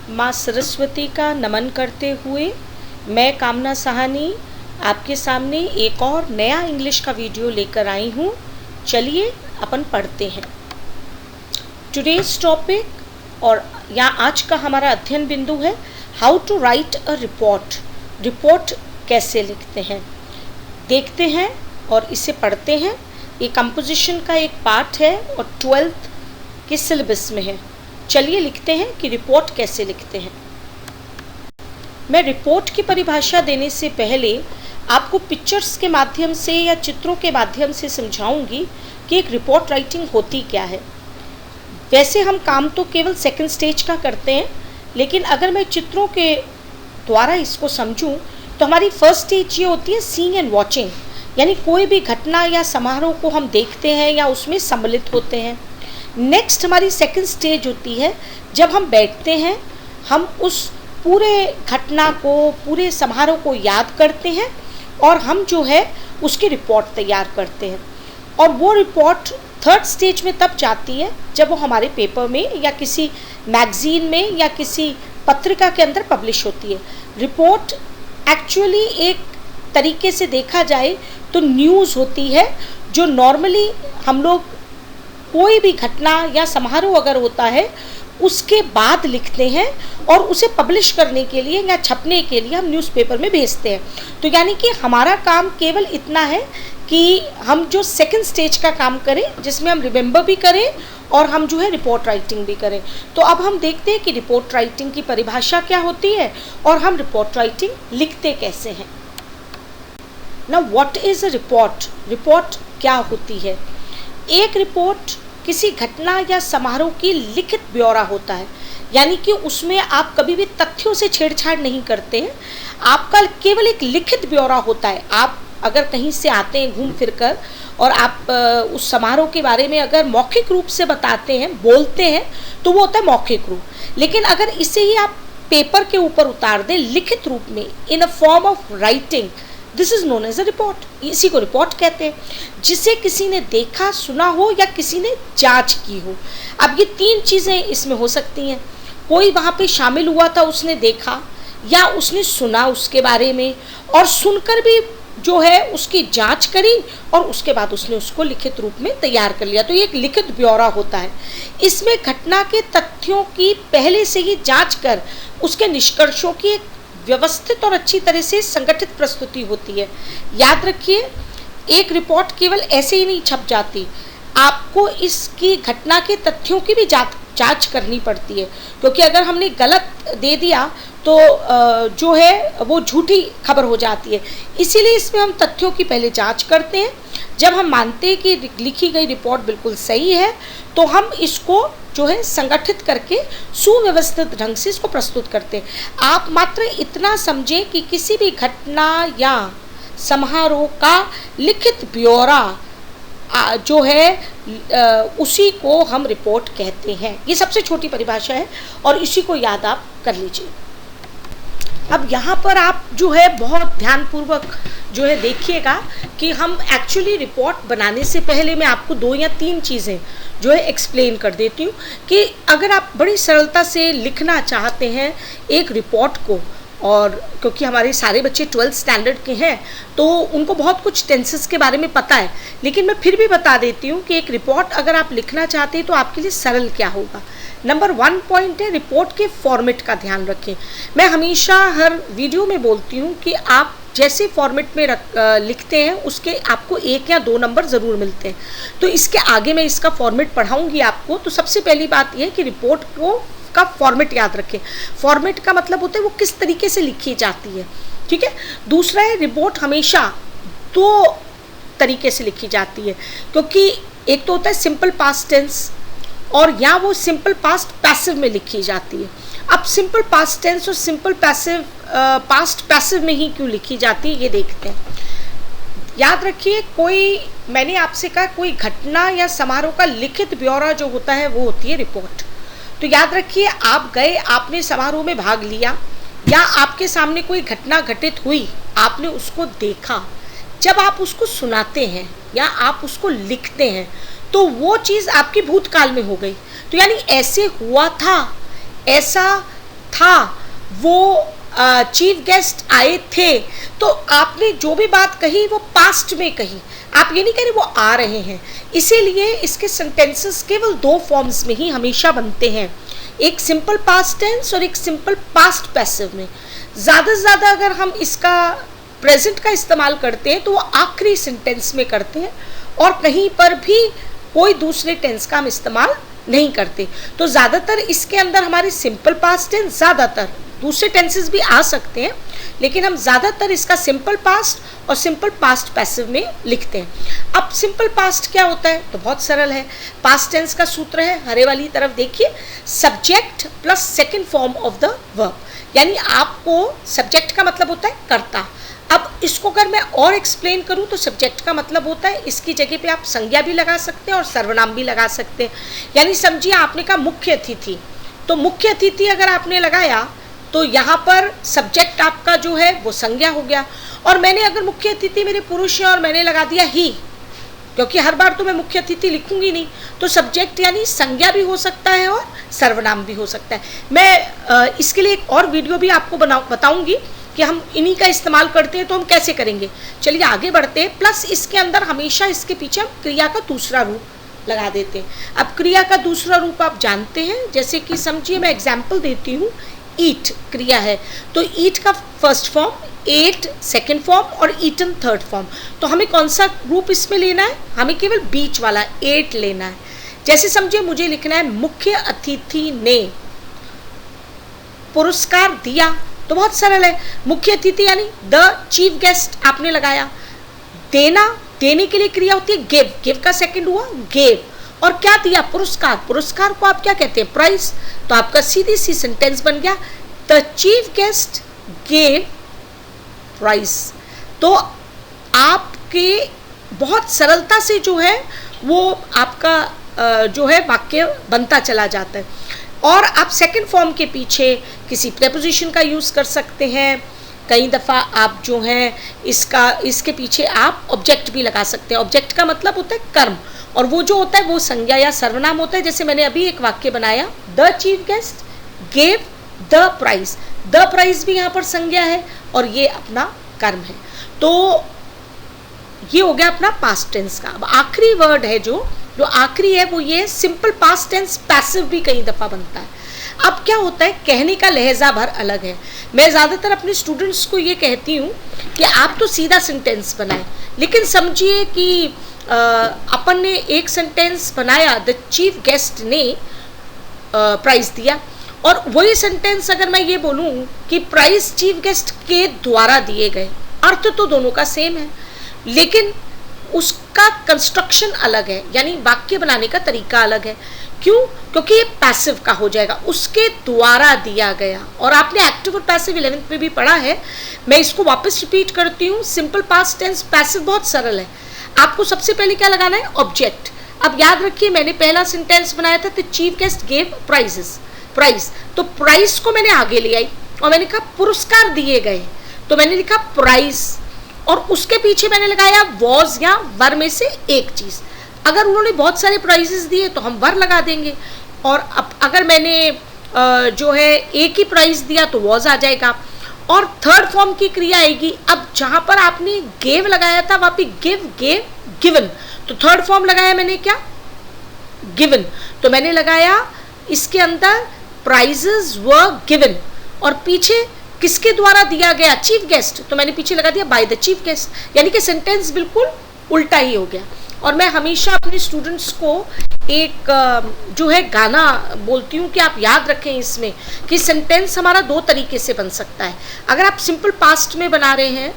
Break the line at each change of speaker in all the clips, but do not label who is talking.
माँ सरस्वती का नमन करते हुए मैं कामना साहनी आपके सामने एक और नया इंग्लिश का वीडियो लेकर आई हूँ। चलिए अपन पढ़ते हैं। टुडेज टॉपिक और या आज का हमारा अध्ययन बिंदु है how to write a report. Report कैसे लिखते हैं देखते हैं और इसे पढ़ते हैं। ये कंपोजिशन का एक पार्ट है और 12th के सिलेबस में है। चलिए लिखते हैं कि रिपोर्ट कैसे लिखते हैं। मैं रिपोर्ट की परिभाषा देने से पहले आपको पिक्चर्स के माध्यम से या चित्रों के माध्यम से समझाऊंगी कि एक रिपोर्ट राइटिंग होती क्या है। वैसे हम काम तो केवल सेकंड स्टेज का करते हैं, लेकिन अगर मैं चित्रों के द्वारा इसको समझूं तो हमारी फर्स्ट स्टेज ये होती है सीइंग एंड वॉचिंग, यानी कोई भी घटना या समारोह को हम देखते हैं या उसमें सम्मिलित होते हैं। नेक्स्ट हमारी सेकंड स्टेज होती है जब हम बैठते हैं, हम उस पूरे घटना को, पूरे समारोह को याद करते हैं और हम जो है उसकी रिपोर्ट तैयार करते हैं। और वो रिपोर्ट थर्ड स्टेज में तब जाती है जब वो हमारे पेपर में या किसी मैगजीन में या किसी पत्रिका के अंदर पब्लिश होती है। रिपोर्ट एक्चुअली एक तरीके से देखा जाए तो न्यूज़ होती है, जो नॉर्मली हम लोग कोई भी घटना या समारोह अगर होता है उसके बाद लिखते हैं और उसे पब्लिश करने के लिए या छपने के लिए हम न्यूज़पेपर में भेजते हैं। तो यानी कि हमारा काम केवल इतना है कि हम जो सेकंड स्टेज का काम करें, जिसमें हम रिमेंबर भी करें और हम जो है रिपोर्ट राइटिंग भी करें। तो अब हम देखते हैं कि रिपोर्ट राइटिंग की परिभाषा क्या होती है और हम रिपोर्ट राइटिंग लिखते कैसे हैं। ना what is a report. Report क्या होती है? एक रिपोर्ट किसी घटना या समारोह की लिखित ब्यौरा होता है, यानी कि उसमें आप कभी भी तथ्यों से छेड़छाड़ नहीं करते हैं, आपका केवल एक लिखित ब्यौरा होता है। आप अगर कहीं से आते हैं घूम फिर कर और आप उस समारोह के बारे में अगर मौखिक रूप से बताते हैं, बोलते हैं, तो वो होता है मौखिक रूप। लेकिन अगर इसे ही आप पेपर के ऊपर उतार दें लिखित रूप में, in a form of writing, this is known as a report. इसी को रिपोर्ट कहते हैं, जिसे किसी ने देखा, सुना हो या किसी ने जांच की हो। अब ये तीन चीज़ें इसमें हो सकती हैं। कोई वहाँ पे शामिल हुआ था, उसने देखा या उसने सुना उसके बारे में, और सुनकर भी जो है उसकी जांच करी और उसके बाद उसने उसको लिखित रूप में तैयार कर लिया। तो ये एक लिखित ब्यौरा होता है। इसमें घटना के तथ्यों की पहले से ही जांच कर उसके निष्कर्षों की एक व्यवस्थित और अच्छी तरह से संगठित प्रस्तुति होती है। याद रखिए, एक रिपोर्ट केवल ऐसे ही नहीं छप जाती, आपको इसकी घटना के तथ्यों की भी जांच करनी पड़ती है, क्योंकि अगर हमने गलत दे दिया तो जो है वो झूठी खबर हो जाती है। इसीलिए इसमें हम तथ्यों की पहले जांच करते हैं। जब हम मानते हैं कि लिखी गई रिपोर्ट बिल्कुल सही है, तो हम इसको जो है संगठित करके सुव्यवस्थित ढंग से इसको प्रस्तुत करते हैं। आप मात्र इतना समझें कि किसी भी घटना या समारोह का लिखित ब्यौरा जो है उसी को हम रिपोर्ट कहते हैं। ये सबसे छोटी परिभाषा है और इसी को याद आप कर लीजिए। अब यहाँ पर आप जो है बहुत ध्यानपूर्वक जो है देखिएगा कि हम एक्चुअली रिपोर्ट बनाने से पहले मैं आपको 2 या 3 चीज़ें जो है एक्सप्लेन कर देती हूँ कि अगर आप बड़ी सरलता से लिखना चाहते हैं एक रिपोर्ट को, और क्योंकि हमारे सारे बच्चे 12th स्टैंडर्ड के हैं तो उनको बहुत कुछ टेंसेस के बारे में पता है, लेकिन मैं फिर भी बता देती हूँ कि एक रिपोर्ट अगर आप लिखना चाहते हैं तो आपके लिए सरल क्या होगा। नंबर 1 पॉइंट है, रिपोर्ट के फॉर्मेट का ध्यान रखें। मैं हमेशा हर वीडियो में बोलती हूँ कि आप जैसे फॉर्मेट में लिखते हैं उसके आपको 1 या 2 नंबर ज़रूर मिलते हैं। तो इसके आगे मैं इसका फॉर्मेट पढ़ाऊँगी आपको। तो सबसे पहली बात यह है कि रिपोर्ट का फॉर्मेट याद रखें। फॉर्मेट का मतलब होता है वो किस तरीके से लिखी जाती है, ठीक है। दूसरा है, रिपोर्ट हमेशा 2 तरीके से लिखी जाती है, क्योंकि एक तो होता है सिंपल पास्ट टेंस और या वो सिंपल पास्ट पैसिव में लिखी जाती है। अब सिंपल पास्ट टेंस और सिंपल पैसिव पास्ट पैसिव में ही क्यों लिखी जाती है ये देखते हैं। याद रखिए, मैंने आपसे कहा कोई घटना या समारोह का लिखित ब्यौरा जो होता है वो होती है रिपोर्ट। तो याद रखिए, आप गए, आपने समारोह में भाग लिया या आपके सामने कोई घटना घटित हुई, आपने उसको देखा, जब आप उसको सुनाते हैं या आप उसको लिखते हैं तो वो चीज़ आपकी भूतकाल में हो गई। तो यानी ऐसे हुआ था, ऐसा था वो चीफ गेस्ट आए थे, तो आपने जो भी बात कही वो पास्ट में कही, आप ये नहीं कह रहे वो आ रहे हैं। इसीलिए इसके सेंटेंसेस केवल दो फॉर्म्स में ही हमेशा बनते हैं, एक सिंपल पास्ट टेंस और एक सिंपल पास्ट पैसिव में। ज़्यादा से ज़्यादा अगर हम इसका प्रेजेंट का इस्तेमाल करते हैं तो वो आखिरी सेंटेंस में करते हैं, और कहीं पर भी कोई दूसरे टेंस का हम इस्तेमाल नहीं करते। तो ज़्यादातर इसके अंदर हमारे सिंपल पास्ट टेंस, ज़्यादातर दूसरे टेंसेस भी आ सकते हैं, लेकिन हम ज़्यादातर इसका सिंपल पास्ट और सिंपल पास्ट पैसिव में लिखते हैं। अब सिंपल पास्ट क्या होता है, तो बहुत सरल है। पास्ट टेंस का सूत्र है, हरे वाली तरफ देखिए, subject plus second form of the verb, यानी आपको सब्जेक्ट का मतलब होता है कर्ता। अब इसको अगर मैं और एक्सप्लेन करूं तो सब्जेक्ट का मतलब होता है, इसकी जगह पे आप संज्ञा भी लगा सकते हैं और सर्वनाम भी लगा सकते हैं। यानी समझिए आपने कहा मुख्य अतिथि, तो मुख्य अतिथि अगर आपने लगाया तो यहाँ पर सब्जेक्ट आपका जो है वो संज्ञा हो गया, और मैंने अगर मुख्य अतिथि मेरे पुरुष है और मैंने लगा दिया ही, क्योंकि हर बार तो मैं मुख्य अतिथि लिखूंगी नहीं, तो सब्जेक्ट यानी संज्ञा भी हो सकता है और सर्वनाम भी हो सकता है। मैं इसके लिए एक और वीडियो भी आपको बताऊंगी कि हम इन्हीं का इस्तेमाल करते हैं तो हम कैसे करेंगे। चलिए आगे बढ़ते हैं। प्लस इसके अंदर हमेशा इसके पीछे हम क्रिया का दूसरा रूप लगा देते हैं। अब क्रिया का दूसरा रूप आप जानते हैं, जैसे कि समझिए मैं एग्जाम्पल देती हूँ, ईट क्रिया है, तो ईट का first form, ate second form और ईटन थर्ड फॉर्म। तो हमें कौन सा रूप इसमें लेना है, हमें केवल बीच वाला एट लेना है। जैसे समझिए मुझे लिखना है मुख्य अतिथि ने पुरस्कार दिया, तो बहुत सरल है, मुख्य अतिथि यानी द चीफ गेस्ट आपने लगाया। देना, देने के लिए क्रिया होती है गिव, गिव का सेकंड हुआ गेव, और क्या दिया, पुरस्कार, पुरस्कार को आप क्या कहते हैं, प्राइज। तो आपका सीधी सी सेंटेंस बन गया, the chief guest gave prize. तो आपके बहुत सरलता से जो है वो आपका जो है वाक्य बनता चला जाता है। और आप सेकंड फॉर्म के पीछे किसी प्रेपोजिशन का यूज़ कर सकते हैं, कई दफ़ा आप जो हैं इसके पीछे आप ऑब्जेक्ट भी लगा सकते हैं। ऑब्जेक्ट का मतलब होता है कर्म, और वो जो होता है वो संज्ञा या सर्वनाम होता है। जैसे मैंने अभी एक वाक्य बनाया, the chief guest gave the prize, the prize भी यहाँ पर संज्ञा है और ये अपना कर्म है। तो ये हो गया अपना पास्ट टेंस का। अब आखिरी वर्ड है जो आखिरी है वो ये सिंपल पास्ट टेंस पैसिव भी कई दफ़ा बनता है। अब क्या होता है, कहने का लहजा भर अलग है। मैं ज़्यादातर अपने स्टूडेंट्स को ये कहती हूँ कि आप तो सीधा सेंटेंस बनाएं, लेकिन समझिए कि अपन ने एक सेंटेंस बनाया, द चीफ गेस्ट ने प्राइज दिया, और वही सेंटेंस अगर मैं ये बोलूँ कि प्राइज चीफ गेस्ट के द्वारा दिए गए, अर्थ तो दोनों का सेम है, लेकिन उसका कंस्ट्रक्शन अलग है, यानी वाक्य बनाने का तरीका अलग है। क्यों? क्योंकि ये पैसिव का हो जाएगा, उसके द्वारा दिया गया। और आपने एक्टिव और पैसिव 11th में भी पढ़ा है, मैं इसको वापस रिपीट करती हूँ। सिंपल पास्ट टेंस पैसिव बहुत सरल है, आपको सबसे पहले क्या लगाना है, ऑब्जेक्ट। अब याद रखिए मैंने पहला सेंटेंस बनाया था, the chief guest gave prizes, prize, तो प्राइज को मैंने आगे ले आई और मैंने कहा पुरस्कार दिए गए, तो मैंने लिखा प्राइज, और उसके पीछे मैंने लगाया वॉज या वर में से एक चीज। अगर उन्होंने बहुत सारे प्राइजेस दिए तो हम वर लगा देंगे, और अब अगर मैंने जो है एक ही प्राइज दिया तो वॉज आ जाएगा, और थर्ड फॉर्म की क्रिया आएगी। अब जहां पर आपने गेव लगाया था वहां पे गिव, गेव, गिवन, तो थर्ड फॉर्म लगाया मैंने क्या, गिवन, तो मैंने लगाया इसके अंदर प्राइजेस वर गिवन, और पीछे किसके द्वारा दिया गया, चीफ गेस्ट, तो मैंने पीछे लगा दिया बाय द चीफ गेस्ट, यानी कि सेंटेंस बिल्कुल उल्टा ही हो गया। और मैं हमेशा अपने स्टूडेंट्स को एक जो है गाना बोलती हूँ कि आप याद रखें इसमें कि सेंटेंस हमारा दो तरीके से बन सकता है। अगर आप सिंपल पास्ट में बना रहे हैं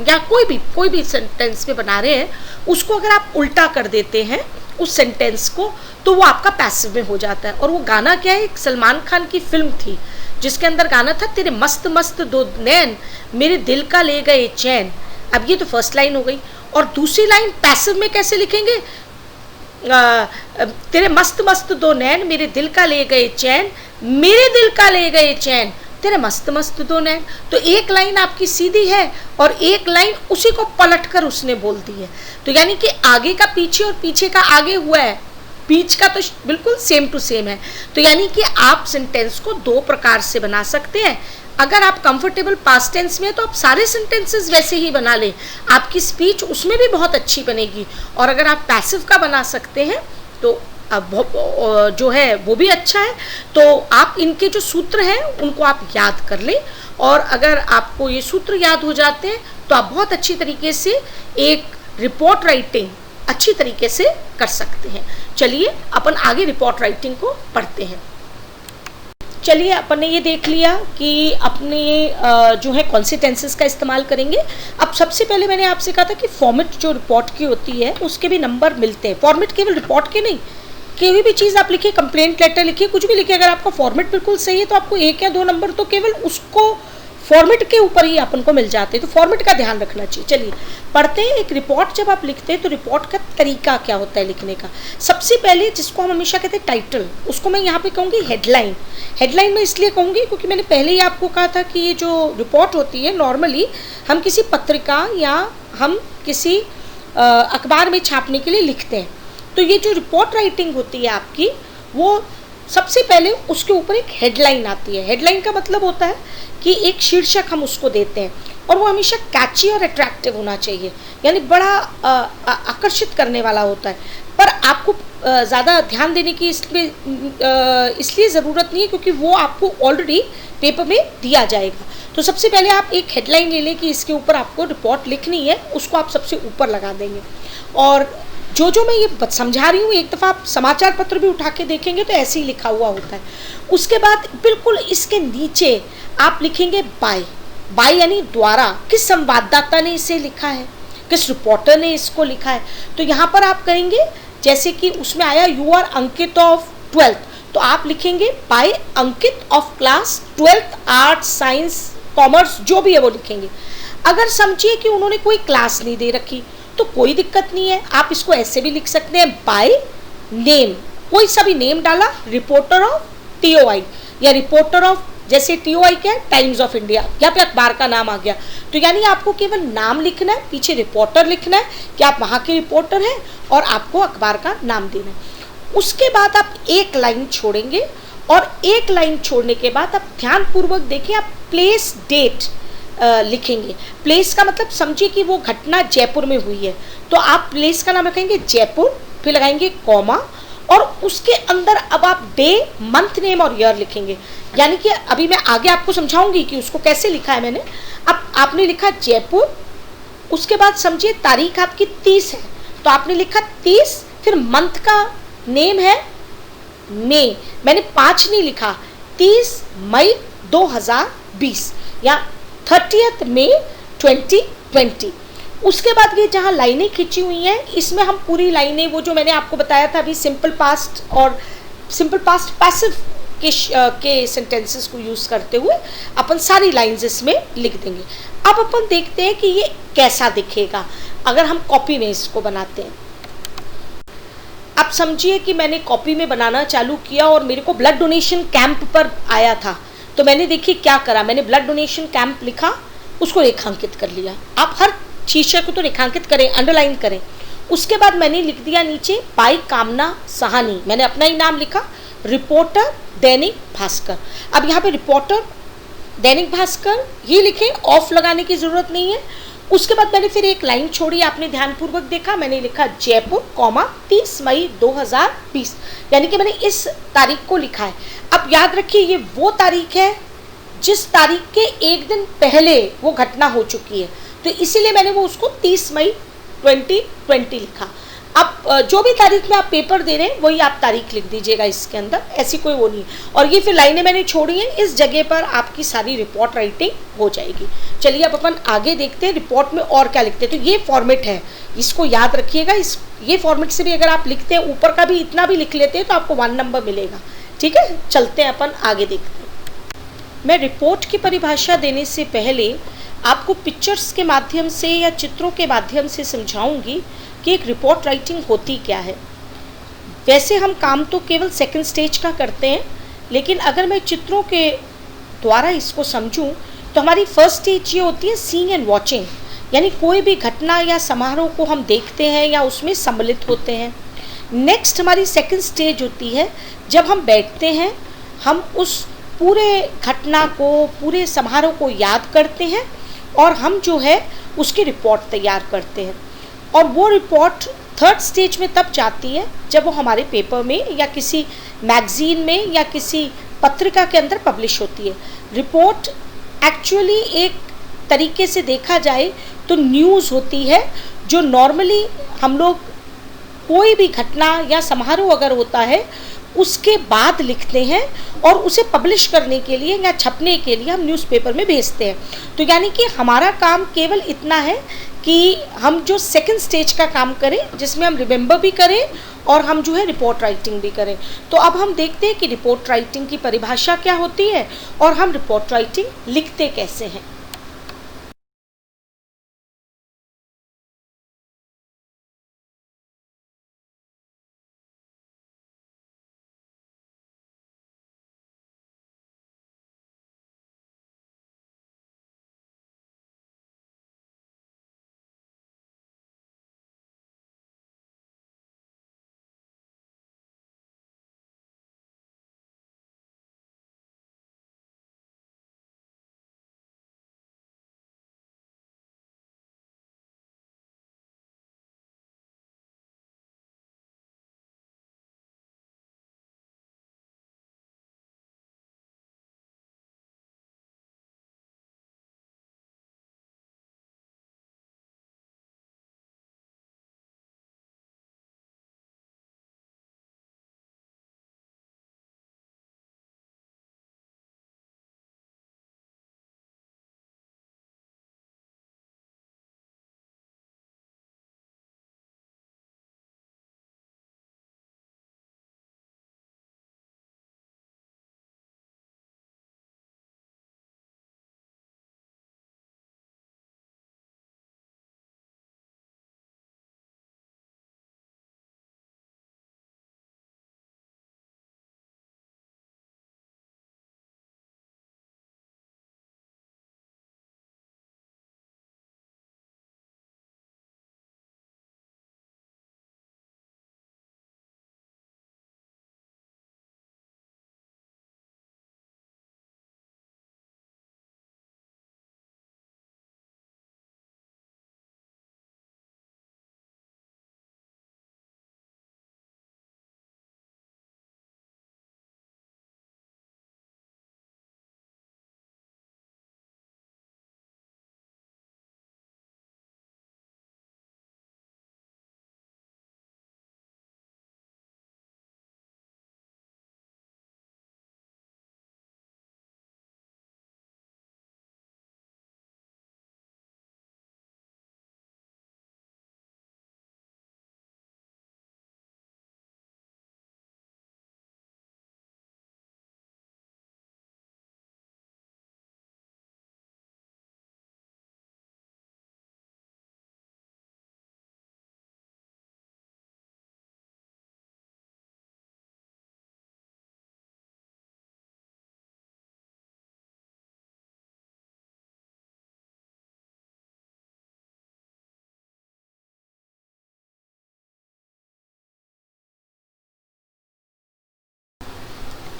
या कोई भी सेंटेंस में बना रहे हैं, उसको अगर आप उल्टा कर देते हैं उस सेंटेंस को, तो वो आपका पैसिव में हो जाता है। और वो गाना क्या है, एक सलमान खान की फिल्म थी जिसके अंदर गाना था, तेरे मस्त मस्त दो नैन मेरे दिल का ले गए चैन। अब ये तो फर्स्ट लाइन हो गई, और दूसरी लाइन पैसिव में कैसे लिखेंगे, तेरे मस्त मस्त दो नैन मेरे दिल का ले गए चैन, मेरे दिल का ले गए चैन, तेरे मस्त मस्त दो नैन। तो एक लाइन आपकी सीधी है और एक लाइन उसी को पलट कर उसने बोल दी है, तो यानी कि आगे का पीछे और पीछे का आगे हुआ है, स्पीच का तो बिल्कुल सेम टू सेम है। तो यानी कि आप सेंटेंस को दो प्रकार से बना सकते हैं। अगर आप कंफर्टेबल पास्ट टेंस में तो आप सारे सेंटेंसेस वैसे ही बना लें, आपकी स्पीच उसमें भी बहुत अच्छी बनेगी। और अगर आप पैसिव का बना सकते हैं तो अब जो है वो भी अच्छा है। तो आप इनके जो सूत्र हैं उनको आप याद कर लें, और अगर आपको ये सूत्र याद हो जाते हैं तो आप बहुत अच्छी तरीके से एक रिपोर्ट राइटिंग अच्छी तरीके से कर सकते हैं। चलिए अपन आगे रिपोर्ट राइटिंग को पढ़ते हैं। चलिए अपन ने ये देख लिया कि अपने जो है कौन से टेंसेस का इस्तेमाल करेंगे। अब सबसे पहले मैंने आपसे कहा था कि फॉर्मेट जो रिपोर्ट की होती है उसके भी नंबर मिलते हैं। फॉर्मेट केवल रिपोर्ट के नहीं, कोई भी चीज़ आप लिखिए, कंप्लेंट लेटर लिखिए, कुछ भी लिखिए, अगर आपका फॉर्मेट बिल्कुल सही है तो आपको 1 या 2 नंबर तो केवल उसको फॉर्मेट के ऊपर ही अपन को मिल जाते हैं। तो फॉर्मेट का ध्यान रखना चाहिए। चलिए पढ़ते हैं। एक रिपोर्ट जब आप लिखते हैं तो रिपोर्ट का तरीका क्या होता है लिखने का। सबसे पहले जिसको हम हमेशा कहते हैं टाइटल, उसको मैं यहाँ पे कहूँगी हेडलाइन। हेडलाइन में इसलिए कहूँगी क्योंकि मैंने पहले ही आपको कहा था कि ये जो रिपोर्ट होती है नॉर्मली हम किसी पत्रिका या हम किसी अखबार में छापने के लिए लिखते हैं। तो ये जो रिपोर्ट राइटिंग होती है आपकी, वो सबसे पहले उसके ऊपर एक हेडलाइन आती है। हेडलाइन का मतलब होता है कि एक शीर्षक हम उसको देते हैं और वो हमेशा कैची और अट्रैक्टिव होना चाहिए, यानी बड़ा आकर्षित करने वाला होता है। पर आपको ज़्यादा ध्यान देने की इसलिए ज़रूरत नहीं है क्योंकि वो आपको ऑलरेडी पेपर में दिया जाएगा। तो सबसे पहले आप एक हेडलाइन ले लें कि इसके ऊपर आपको रिपोर्ट लिखनी है, उसको आप सबसे ऊपर लगा देंगे। और जो मैं ये समझा रही हूँ, एक दफ़ा आप समाचार पत्र भी उठा के देखेंगे तो ऐसे ही लिखा हुआ होता है। उसके बाद बिल्कुल इसके नीचे आप लिखेंगे बाय यानी द्वारा, किस संवाददाता ने इसे लिखा है, किस रिपोर्टर ने इसको लिखा है। तो यहाँ पर आप कहेंगे, जैसे कि उसमें आया you are Ankit of 12th, तो आप लिखेंगे by Ankit of class 12th arts science commerce, जो भी है वो लिखेंगे। अगर समझिए कि उन्होंने कोई क्लास नहीं दे रखी तो कोई दिक्कत नहीं है, आप इसको ऐसे भी लिख सकते हैं बाय नेम, कोई सा भी नेम डाला, रिपोर्टर ऑफ TOI या रिपोर्टर ऑफ, जैसे TOI क्या है, टाइम्स ऑफ इंडिया, यहाँ पे अखबार का नाम आ गया। तो यानी आपको केवल नाम लिखना है, पीछे रिपोर्टर लिखना है कि आप वहाँ के रिपोर्टर हैं और आपको अखबार का नाम देना है। उसके बाद आप एक लाइन छोड़ेंगे और एक लाइन छोड़ने के बाद आप ध्यानपूर्वक देखिए, आप प्लेस डेट लिखेंगे। प्लेस का मतलब समझिए कि वो घटना जयपुर में हुई है, तो आप प्लेस का नाम रखेंगे जयपुर, फिर लगाएंगे कॉमा, और उसके अंदर अब आप डे, मंथ, नेम और ईयर लिखेंगे। यानी कि अभी मैं आगे आपको समझाऊंगी कि उसको कैसे लिखा है मैंने। अब आपने लिखा जयपुर, उसके बाद समझिए तारीख आपकी 30 है तो आपने लिखा 30, फिर मंथ का नेम है मई, मैंने 5 नहीं लिखा, 30 मई 2020 या 30 मई 2020। उसके बाद ये जहाँ लाइनें खींची हुई हैं, इसमें हम पूरी लाइनें, वो जो मैंने आपको बताया था अभी सिंपल पास्ट और सिंपल पास्ट पैसिव के सेंटेंसेस को यूज़ करते हुए अपन सारी लाइंस इसमें लिख देंगे। अब अपन देखते हैं कि ये कैसा दिखेगा अगर हम कॉपी में इसको बनाते हैं। अब समझिए कि मैंने कॉपी में बनाना चालू किया और मेरे को ब्लड डोनेशन कैंप पर आया था, तो मैंने देखिए क्या करा, मैंने ब्लड डोनेशन कैंप लिखा, उसको रेखांकित कर लिया। आप हर शीर्षक को तो रेखांकित करें, अंडरलाइन करें। उसके बाद मैंने लिख दिया नीचे बाई कामना सहानी, मैंने अपना ही नाम लिखा, रिपोर्टर दैनिक भास्कर। अब यहाँ पे रिपोर्टर दैनिक भास्कर ये लिखें, ऑफ लगाने की ज़रूरत नहीं है। उसके बाद मैंने फिर एक लाइन छोड़ी, आपने ध्यानपूर्वक देखा, मैंने लिखा जयपुर, 30 मई 2020, यानी कि मैंने इस तारीख को लिखा है। अब याद रखिए ये वो तारीख है जिस तारीख के एक दिन पहले वो घटना हो चुकी है, तो इसीलिए मैंने वो उसको 30 मई 2020 लिखा। अब जो भी तारीख में आप पेपर दे रहे हैं वही आप तारीख लिख दीजिएगा इसके अंदर, ऐसी कोई वो नहीं। और ये फिर लाइनें मैंने छोड़ी हैं, इस जगह पर आपकी सारी रिपोर्ट राइटिंग हो जाएगी। चलिए अब अपन आगे देखते हैं रिपोर्ट में और क्या लिखते हैं। तो ये फॉर्मेट है, इसको याद रखिएगा। ये फॉर्मेट से भी अगर आप लिखते हैं, ऊपर का भी इतना भी लिख लेते हैं तो आपको 1 नंबर मिलेगा। ठीक है, चलते हैं अपन आगे देखते हैं। मैं रिपोर्ट की परिभाषा देने से पहले आपको पिक्चर्स के माध्यम से या चित्रों के माध्यम से समझाऊंगी कि एक रिपोर्ट राइटिंग होती क्या है। वैसे हम काम तो केवल सेकंड स्टेज का करते हैं, लेकिन अगर मैं चित्रों के द्वारा इसको समझूं तो हमारी फर्स्ट स्टेज ये होती है सीइंग एंड वॉचिंग, यानी कोई भी घटना या समारोह को हम देखते हैं या उसमें सम्मिलित होते हैं। नेक्स्ट हमारी सेकंड स्टेज होती है जब हम बैठते हैं, हम उस पूरे घटना को, पूरे समारोह को याद करते हैं और हम जो है उसकी रिपोर्ट तैयार करते हैं। और वो रिपोर्ट थर्ड स्टेज में तब जाती है जब वो हमारे पेपर में या किसी मैगजीन में या किसी पत्रिका के अंदर पब्लिश होती है। रिपोर्ट एक्चुअली एक तरीके से देखा जाए तो न्यूज़ होती है, जो नॉर्मली हम लोग कोई भी घटना या समारोह अगर होता है उसके बाद लिखते हैं और उसे पब्लिश करने के लिए या छपने के लिए हम न्यूज़पेपर में भेजते हैं। तो यानी कि हमारा काम केवल इतना है कि हम जो सेकंड स्टेज का काम करें, जिसमें हम रिमेंबर भी करें और हम जो है रिपोर्ट राइटिंग भी करें। तो अब हम देखते हैं कि रिपोर्ट राइटिंग की परिभाषा क्या होती है और हम रिपोर्ट राइटिंग लिखते कैसे हैं।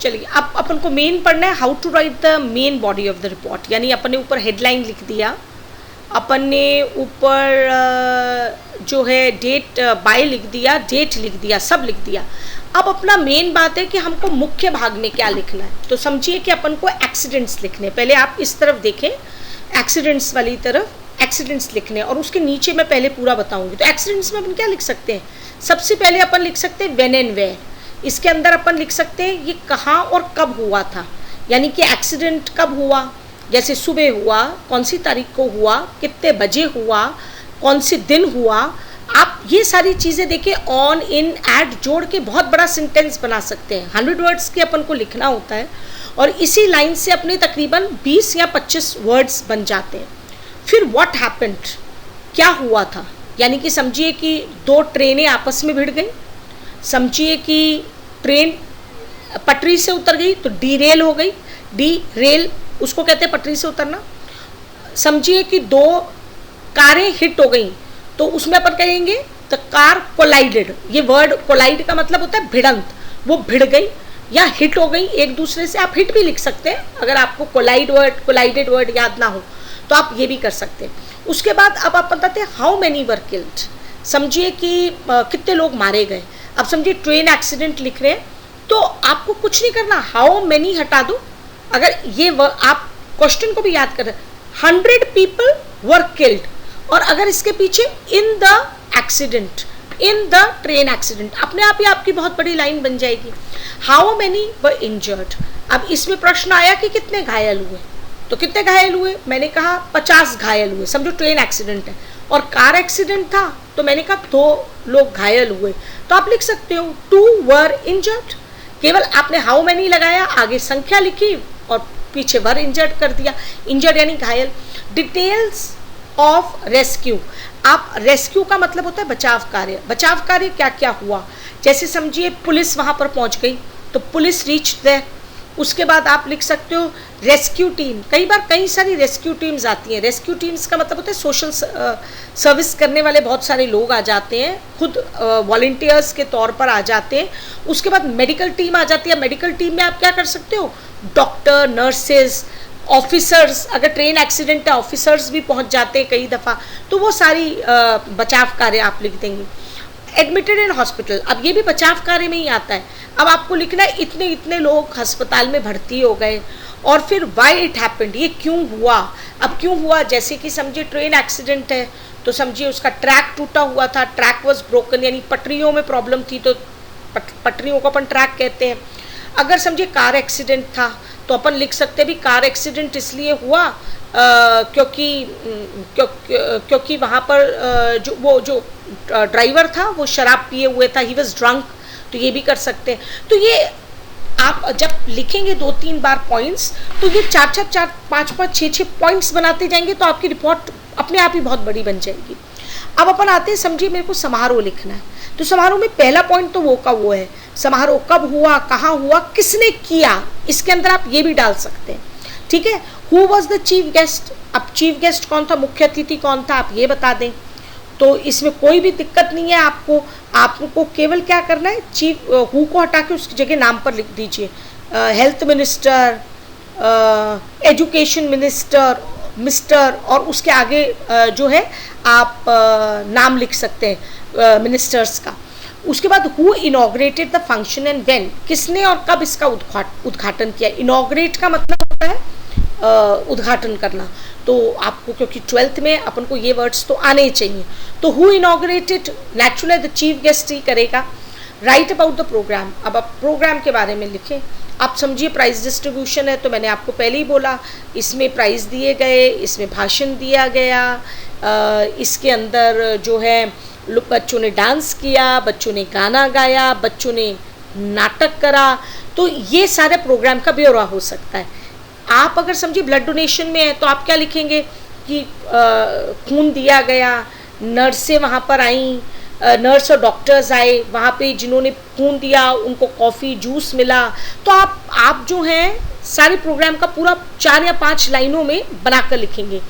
चलिए, अब अपन को मेन पढ़ना है how to write the main body of the report. यानी अपन ने ऊपर हेडलाइन लिख दिया, अपन ने ऊपर जो है डेट बाय लिख दिया, डेट लिख दिया, सब लिख दिया। अब अपना मेन बात है कि हमको मुख्य भाग में क्या लिखना है। तो समझिए कि अपन को एक्सीडेंट्स लिखने, पहले आप इस तरफ देखें, एक्सीडेंट्स वाली तरफ एक्सीडेंट्स लिखने, और उसके नीचे मैं पहले पूरा बताऊंगी। तो एक्सीडेंट्स में अपन क्या लिख सकते हैं? सबसे पहले अपन लिख सकते हैं व्हेन एंड वेयर। इसके अंदर अपन लिख सकते हैं ये कहाँ और कब हुआ था, यानी कि एक्सीडेंट कब हुआ, जैसे सुबह हुआ, कौन सी तारीख को हुआ, कितने बजे हुआ, कौन सी दिन हुआ। आप ये सारी चीज़ें देखिए, ऑन, इन, एट जोड़ के बहुत बड़ा सेंटेंस बना सकते हैं। 100 वर्ड्स के अपन को लिखना होता है और इसी लाइन से अपने तकरीबन 20 या 25 वर्ड्स बन जाते हैं। फिर व्हाट हैपेंड, क्या हुआ था, यानी कि समझिए कि दो ट्रेनें आपस में भिड़ गई, समझिए कि ट्रेन पटरी से उतर गई तो डीरेल हो गई, डी रेल उसको कहते हैं पटरी से उतरना। समझिए कि दो कारें हिट हो गई तो उसमें अपन कहेंगे द कार कोलाइडेड, ये वर्ड कोलाइड का मतलब होता है भिड़ंत, वो भिड़ गई या हिट हो गई एक दूसरे से। आप हिट भी लिख सकते हैं, अगर आपको कोलाइडेड वर्ड याद ना हो तो आप ये भी कर सकते हैं। उसके बाद अब आप बताते हैं हाउ मेनी वर किल्ड, समझिए कि कितने लोग मारे गए। अब समझिए ट्रेन एक्सीडेंट लिख रहे हैं तो आपको कुछ नहीं करना, हाउ मेनी हटा दो। अगर ये आप क्वेश्चन को भी याद कर रहे हैं, 100 पीपल वर किल्ड, और अगर इसके पीछे in the accident, in the train accident, अपने आप ही आपकी बहुत बड़ी लाइन बन जाएगी। हाउ मेनी वर इंजर्ड, अब इसमें प्रश्न आया कि कितने घायल हुए, तो कितने घायल हुए, मैंने कहा 50 घायल हुए। समझो ट्रेन एक्सीडेंट है और कार एक्सीडेंट था तो मैंने कहा 2 लोग घायल हुए, तो आप लिख सकते हो 2 वर इंजर्ड। केवल आपने हाउ मेनी लगाया, आगे संख्या लिखी और पीछे वर इंजर्ड कर दिया, इंजर्ड यानी घायल। डिटेल्स ऑफ रेस्क्यू, आप रेस्क्यू का मतलब होता है बचाव कार्य। बचाव कार्य क्या क्या हुआ, जैसे समझिए पुलिस वहां पर पहुंच गई तो पुलिस रीच देयर। उसके बाद आप लिख सकते हो रेस्क्यू टीम, कई बार कई सारी रेस्क्यू टीम्स आती हैं। रेस्क्यू टीम्स का मतलब होता है सोशल सर्विस करने वाले बहुत सारे लोग आ जाते हैं, खुद वॉलंटियर्स के तौर पर आ जाते हैं। उसके बाद मेडिकल टीम आ जाती है। मेडिकल टीम में आप क्या कर सकते हो, डॉक्टर, नर्सेज, ऑफिसर्स, अगर ट्रेन एक्सीडेंट है ऑफिसर्स भी पहुंच जाते हैं कई दफ़ा, तो वो सारी बचाव कार्य आप लिख देंगे। एडमिटेड इन हॉस्पिटल, अब ये भी बचाव कार्य में ही आता है। अब आपको लिखना है इतने इतने लोग अस्पताल में भर्ती हो गए, और फिर वाई इट हैपेंड, ये क्यों हुआ। अब क्यों हुआ, जैसे कि समझिए ट्रेन एक्सीडेंट है तो समझिए उसका ट्रैक टूटा हुआ था, ट्रैक वॉज ब्रोकन, यानी पटरियों में प्रॉब्लम थी तो पटरियों को अपन ट्रैक कहते हैं। अगर समझिए कार एक्सीडेंट था तो अपन लिख सकते हैं भी कार एक्सीडेंट इसलिए हुआ क्योंकि वहाँ पर जो ड्राइवर था वो शराब पिए हुए था, ही वॉज ड्रंक, तो ये भी कर सकते हैं। तो ये आप जब लिखेंगे 2-3 बार पॉइंट्स, तो ये 4-4, 5-5, 6-6 पॉइंट्स बनाते जाएंगे तो आपकी रिपोर्ट अपने आप ही बहुत बड़ी बन जाएगी। अब अपन आते हैं, समझिए मेरे को समारोह लिखना है, तो समारोह में पहला पॉइंट तो वो का वो है, समारोह कब हुआ, कहाँ हुआ, किसने किया, इसके अंदर आप ये भी डाल सकते हैं। ठीक है, who was the chief guest, अब चीफ गेस्ट कौन था, मुख्य अतिथि कौन था, आप ये बता दें, तो इसमें कोई भी दिक्कत नहीं है। आपको केवल क्या करना है, चीफ हु को हटा के उसकी जगह नाम पर लिख दीजिए, health minister, education minister, mister, और उसके आगे जो है आप नाम लिख सकते हैं मिनिस्टर्स का। उसके बाद who inaugurated the function and when, किसने और कब इसका उद्घाटन किया। इनॉग्रेट का मतलब होता है उद्घाटन करना, तो आपको क्योंकि 12th में अपन को ये वर्ड्स तो आने ही चाहिए, तो who inaugurated, naturally the chief guest ही करेगा। राइट अबाउट द प्रोग्राम, अब आप प्रोग्राम के बारे में लिखें। आप समझिए प्राइज डिस्ट्रीब्यूशन है, तो मैंने आपको पहले ही बोला इसमें प्राइज दिए गए, इसमें भाषण दिया गया, इसके अंदर जो है बच्चों ने डांस किया, बच्चों ने गाना गाया, बच्चों ने नाटक करा, तो ये सारे प्रोग्राम का ब्यौरा हो सकता है। आप अगर समझिए ब्लड डोनेशन में है तो आप क्या लिखेंगे कि खून दिया गया, नर्सें वहाँ पर आईं, नर्स और डॉक्टर्स आए वहाँ पे जिन्होंने खून दिया, उनको कॉफ़ी जूस मिला। तो आप जो हैं सारे प्रोग्राम का पूरा 4 या 5 लाइनों में बनाकर लिखेंगे।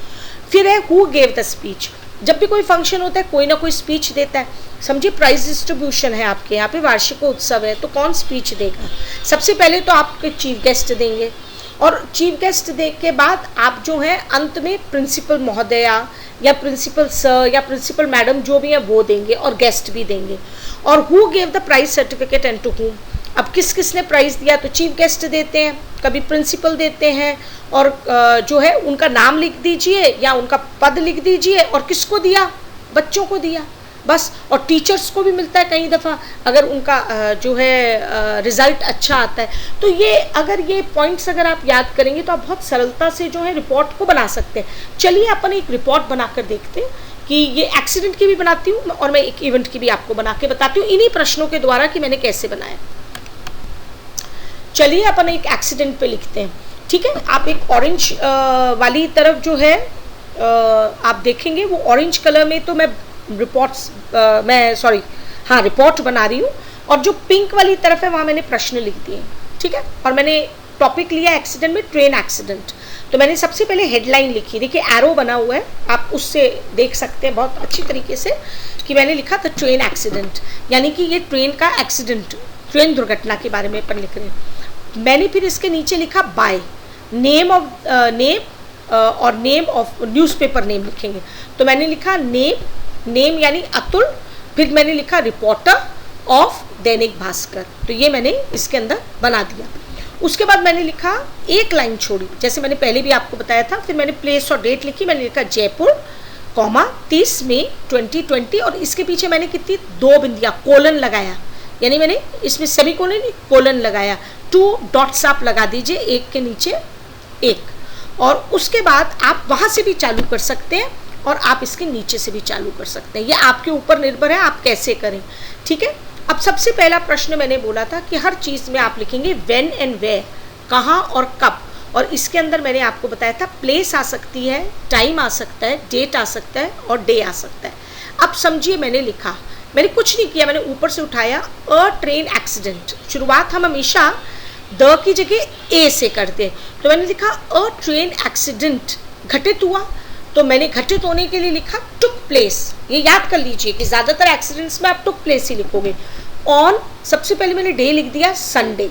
फिर है हु गेव द स्पीच, जब भी कोई फंक्शन होता है कोई ना कोई स्पीच देता है। समझिए प्राइज डिस्ट्रीब्यूशन है आपके यहाँ पे, वार्षिक उत्सव है, तो कौन स्पीच देगा, सबसे पहले तो आपके चीफ गेस्ट देंगे, और चीफ गेस्ट दे के बाद आप जो है अंत में प्रिंसिपल महोदया या प्रिंसिपल सर या प्रिंसिपल मैडम जो भी है वो देंगे, और गेस्ट भी देंगे। और who gave the prize certificate and to whom, अब किसने प्राइज दिया, तो चीफ गेस्ट देते हैं, कभी प्रिंसिपल देते हैं, और जो है उनका नाम लिख दीजिए या उनका पद लिख दीजिए, और किसको दिया, बच्चों को दिया बस। और टीचर्स को भी मिलता है कई दफ़ा अगर उनका जो है रिज़ल्ट अच्छा आता है। तो ये अगर ये पॉइंट्स अगर आप याद करेंगे तो आप बहुत सरलता से जो है रिपोर्ट को बना सकते हैं। चलिए अपन एक रिपोर्ट बनाकर देखते हैं कि ये एक्सीडेंट की भी बनाती हूँ और मैं एक इवेंट की भी आपको बना के बताती हूँ इन्हीं प्रश्नों के द्वारा कि मैंने कैसे बनाया। चलिए अपन एक एक्सीडेंट पे लिखते हैं, ठीक है। आप एक ऑरेंज वाली तरफ जो है आप देखेंगे वो ऑरेंज कलर में, तो मैं रिपोर्ट बना रही हूँ, और जो पिंक वाली तरफ है वहाँ मैंने प्रश्न लिख दिए, ठीक है। और मैंने टॉपिक लिया एक्सीडेंट में ट्रेन एक्सीडेंट, तो मैंने सबसे पहले हेडलाइन लिखी, देखिए एरो बना हुआ है, आप उससे देख सकते हैं बहुत अच्छी तरीके से कि मैंने लिखा था ट्रेन एक्सीडेंट, यानी कि ये ट्रेन का एक्सीडेंट, ट्रेन दुर्घटना के बारे में अपन लिख रहे हैं। मैंने फिर इसके नीचे लिखा बाय, नेम ऑफ और नेम ऑफ न्यूज़पेपर नेम लिखेंगे। तो मैंने लिखा नेम यानी अतुल, फिर मैंने लिखा रिपोर्टर ऑफ दैनिक भास्कर। तो ये मैंने इसके अंदर बना दिया। उसके बाद मैंने लिखा एक लाइन छोड़ी, जैसे मैंने पहले भी आपको बताया था। फिर मैंने प्लेस और डेट लिखी, मैंने लिखा जयपुर, 30 मई 2020, और इसके पीछे मैंने कितनी 2 बिंदियाँ कोलन लगाया, यानी मैंने इसमें सभी कोलन लगाया। 2 डॉट्स आप लगा दीजिए, एक के नीचे एक, और उसके बाद आप वहाँ से भी चालू कर सकते हैं और आप इसके नीचे से भी चालू कर सकते हैं। ये आपके ऊपर निर्भर है आप कैसे करें, ठीक है। अब सबसे पहला प्रश्न मैंने बोला था कि हर चीज़ में आप लिखेंगे व्हेन एंड वेयर, कहाँ और कब, और इसके अंदर मैंने आपको बताया था प्लेस आ सकती है, टाइम आ सकता है, डेट आ सकता है और डे आ सकता है। अब समझिए मैंने लिखा, मैंने कुछ नहीं किया, मैंने ऊपर से उठाया अ ट्रेन एक्सीडेंट। शुरुआत हम हमेशा द की जगह ए से करते हैं, तो मैंने लिखा अ ट्रेन एक्सीडेंट घटित हुआ, तो मैंने घटित होने के लिए लिखा टुक प्लेस। ये याद कर लीजिए कि ज़्यादातर एक्सीडेंट्स में आप टुक प्लेस ही लिखोगे। ऑन, सबसे पहले मैंने डे लिख दिया संडे,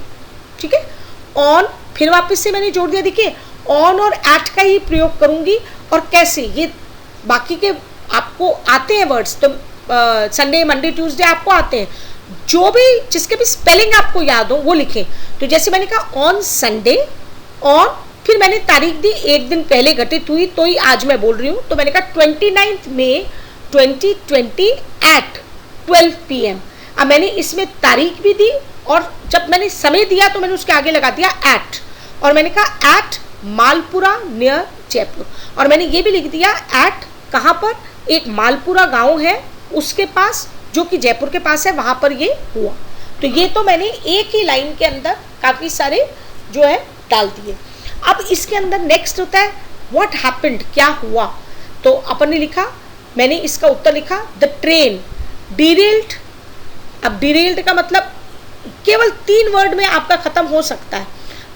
ठीक है। ऑन, फिर वापस से मैंने जोड़ दिया, देखिए ऑन और एट का ही प्रयोग करूंगी। और कैसे, ये बाकी के आपको आते हैं वर्ड्स, तो संडे मंडे ट्यूसडे आपको आते हैं, जो भी जिसके भी स्पेलिंग आपको याद हो वो लिखें। तो जैसे मैंने कहा ऑन संडे, ऑन, फिर मैंने तारीख दी, एक दिन पहले घटित हुई, तो ही आज मैं बोल रही हूँ, तो मैंने कहा 29 मई 2020 एट 12 PM। अब मैंने इसमें तारीख भी दी, और जब मैंने समय दिया तो मैंने उसके आगे लगा दिया एट, और मैंने कहा एट मालपुरा नियर जयपुर, और मैंने ये भी लिख दिया एट कहाँ पर, एक मालपुरा गांव है उसके पास, जो कि जयपुर के पास है, वहाँ पर ये हुआ। तो ये तो मैंने एक ही लाइन के अंदर काफ़ी सारे जो है डाल दिए। अब इसके अंदर नेक्स्ट होता है व्हाट हैपेंड, क्या हुआ। तो अपन ने लिखा, मैंने इसका उत्तर लिखा द ट्रेन डिरेल्ड। अब डिरेल्ड का मतलब केवल 3 वर्ड में आपका खत्म हो सकता है।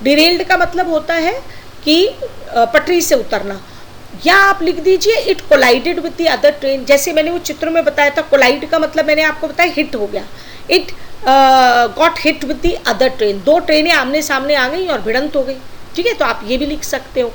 डिरेल्ड का मतलब होता है कि पटरी से उतरना, या आप लिख दीजिए it collided with the other train. जैसे मैंने वो चित्र में बताया था, कोलाइड का मतलब मैंने आपको बताया हिट हो गया, it got hit with the other train. 2 ट्रेनें आमने सामने आ गई और भिड़ंत हो गई, ठीक है। तो आप ये भी लिख सकते हो।